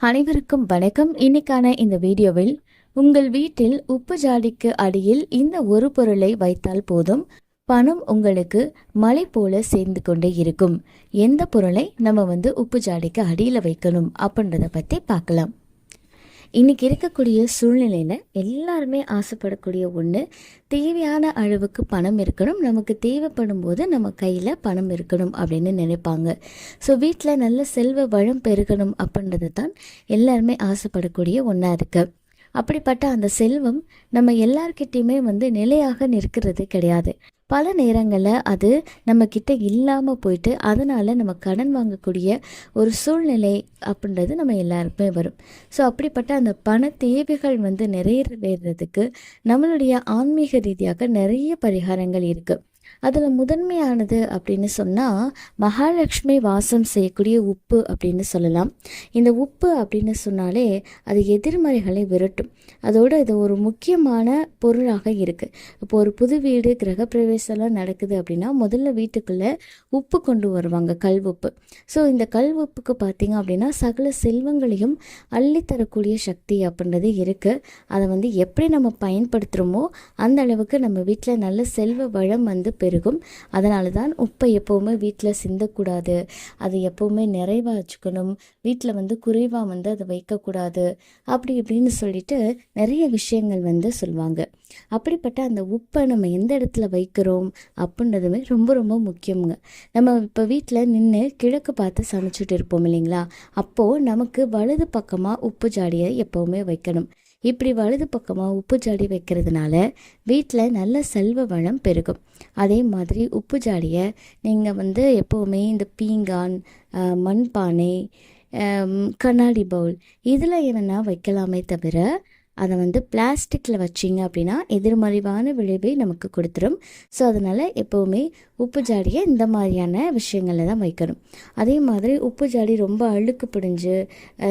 அனைவருக்கும் வணக்கம். இன்னைக்கான இந்த வீடியோவில் உங்கள் வீட்டில் உப்பு ஜாடிக்கு அடியில் இந்த ஒரு பொருளை வைத்தால் போதும், பணம் உங்களுக்கு மலை போல சேர்ந்து கொண்டே இருக்கும். எந்த பொருளை நம்ம உப்பு ஜாடிக்கு அடியில் வைக்கணும் அப்படின்றத பற்றி பார்க்கலாம். இன்றைக்கி இருக்கக்கூடிய சூழ்நிலையில் எல்லாருமே ஆசைப்படக்கூடிய ஒன்று, தேவையான அளவுக்கு பணம் இருக்கணும், நமக்கு தேவைப்படும் போது நம்ம கையில் பணம் இருக்கணும் அப்படின்னு நினைப்பாங்க. ஸோ வீட்டில் நல்ல செல்வ வளம் பெருகணும் அப்படின்றது தான் எல்லாருமே ஆசைப்படக்கூடிய ஒன்றா இருக்குது. அப்படிப்பட்ட அந்த செல்வம் நம்ம எல்லார்கிட்டையுமே நிலையாக நிற்கிறது கிடையாது. பல நேரங்களில் அது நம்மக்கிட்ட இல்லாமல் போயிட்டு அதனால் நம்ம கடன் வாங்கக்கூடிய ஒரு சூழ்நிலை அப்படின்றது நம்ம எல்லாருக்குமே வரும். ஸோ அப்படிப்பட்ட அந்த பண தேவைகள் நிறைவேறதுக்கு நம்மளுடைய ஆன்மீக ரீதியாக நிறைய பரிகாரங்கள் இருக்குது. அதில் முதன்மையானது அப்படின்னு சொன்னால் மகாலட்சுமி வாசம் செய்யக்கூடிய உப்பு அப்படின்னு சொல்லலாம். இந்த உப்பு அப்படின்னு சொன்னாலே அது எதிர்மறைகளை விரட்டும். அதோடு இது ஒரு முக்கியமான பொருளாக இருக்குது. இப்போ ஒரு புது வீடு கிரகப்பிரவேசம்லாம் நடக்குது அப்படின்னா முதல்ல வீட்டுக்குள்ளே உப்பு கொண்டு வருவாங்க, கல் உப்பு. ஸோ இந்த கல் உப்புக்கு பார்த்திங்க அப்படின்னா சகல செல்வங்களையும் அள்ளித்தரக்கூடிய சக்தி அப்படின்றது இருக்குது. அதை எப்படி நம்ம பயன்படுத்துகிறோமோ அந்த அளவுக்கு நம்ம வீட்டில் நல்ல செல்வ வளம் பெருகும். அதனால தான் உப்பை எப்போவுமே வீட்டில் சிந்தக்கூடாது, அது எப்போவுமே நிறைவாக வச்சுக்கணும், வீட்டில் குறைவாக அதை வைக்கக்கூடாது அப்படி இப்படின்னு சொல்லிட்டு நிறைய விஷயங்கள் சொல்லுவாங்க. அப்படிப்பட்ட அந்த உப்பை நம்ம எந்த இடத்துல வைக்கிறோம் அப்படின்றதுமே ரொம்ப ரொம்ப முக்கியங்க. நம்ம இப்போ வீட்டில் நின்று கிழக்கு பார்த்து சமைச்சிட்டு இருப்போம் இல்லைங்களா, அப்போது நமக்கு வலது பக்கமாக உப்பு ஜாடியை எப்போவுமே வைக்கணும். இப்படி வலது பக்கமாக உப்பு ஜாடி வைக்கிறதுனால வீட்டில் நல்ல செல்வ வளம் பெருகும். அதே மாதிரி உப்பு ஜாடியை நீங்கள் எப்போவுமே இந்த பீங்கான், மண்பானை, கண்ணாடி பவுல் இதில் என்னென்னா வைக்கலாமே தவிர அதை பிளாஸ்டிக்கில் வச்சிங்க அப்படின்னா எதிர்மறைவான விளைவை நமக்கு கொடுத்துரும். ஸோ அதனால் எப்போவுமே உப்பு ஜாடியை இந்த மாதிரியான விஷயங்களில் தான் வைக்கணும். அதே மாதிரி உப்பு ஜாடி ரொம்ப அழுக்கு பிடிஞ்சு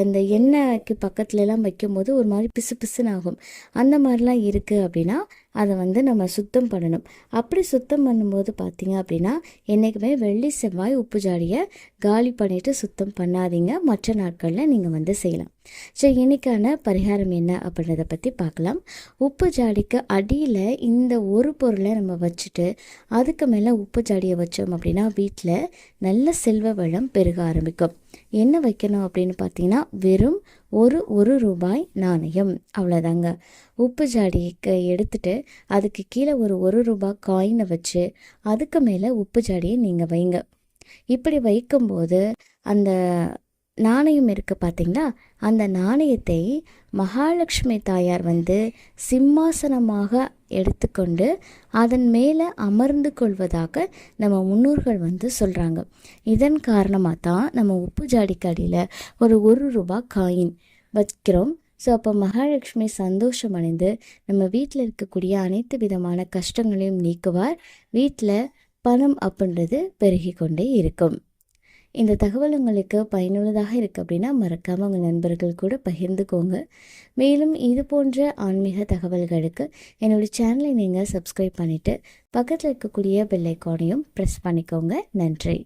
இந்த எண்ணெய்க்கு பக்கத்துலலாம் வைக்கும்போது ஒரு மாதிரி பிசு பிசுன்னு ஆகும். அந்த மாதிரிலாம் இருக்குது அப்படின்னா அதை நம்ம சுத்தம் பண்ணணும். அப்படி சுத்தம் பண்ணும்போது பார்த்திங்க அப்படின்னா என்றைக்குமே வெள்ளி செவ்வாய் உப்பு ஜாடியை காலி பண்ணிவிட்டு சுத்தம் பண்ணாதீங்க. மற்ற நாட்களில் நீங்கள் செய்யலாம். ஸோ இன்றைக்கான பரிகாரம் என்ன அப்படின்றத பற்றி பார்க்கலாம். உப்பு ஜாடிக்கு அடியில் இந்த ஒரு பொருளை நம்ம வச்சுட்டு அதுக்கு மேலே உப்பு ஜாடியை வச்சோம் அப்படின்னா வீட்டில் நல்ல செல்வ வளம் பெருக ஆரம்பிக்கும். என்ன வைக்கணும் அப்படின்னு பார்த்தீங்கன்னா வெறும் ஒரு ரூபாய் நாணயம், அவ்வளோதாங்க. உப்பு ஜாடிக்கு எடுத்துட்டு அதுக்கு கீழே ஒரு ரூபாய் காயினை வச்சு அதுக்கு மேலே உப்பு ஜாடியை நீங்கள் வைங்க. இப்படி வைக்கும்போது அந்த நாணயம் இருக்குது பார்த்தீங்களா, அந்த நாணயத்தை மகாலட்சுமி தாயார் சிம்மாசனமாக எடுத்துக்கொண்டு அதன் மேலே அமர்ந்து கொள்வதாக நம்ம முன்னோர்கள் சொல்கிறாங்க. இதன் காரணமாக தான் நம்ம உப்பு ஜாடிக்கு அடியில் ஒரு ரூபாய் காயின் வைக்கிறோம். ஸோ அப்போ மகாலட்சுமி சந்தோஷம் அடைந்து நம்ம வீட்டில் இருக்கக்கூடிய அனைத்து விதமான கஷ்டங்களையும் நீக்குவார். வீட்டில் பணம் அப்படின்றது பெருகி கொண்டே இருக்கும். இந்த தகவல் உங்களுக்கு பயனுள்ளதாக இருக்குது அப்படின்னா மறக்காமல் உங்கள் நண்பர்கள் கூட பகிர்ந்துக்கோங்க. மேலும் இது போன்ற ஆன்மீக தகவல்களுக்கு என்னுடைய சேனலை நீங்கள் சப்ஸ்கிரைப் பண்ணிவிட்டு பக்கத்தில் இருக்கக்கூடிய பெல் ஐக்கானையும் ப்ரெஸ் பண்ணிக்கோங்க. நன்றி.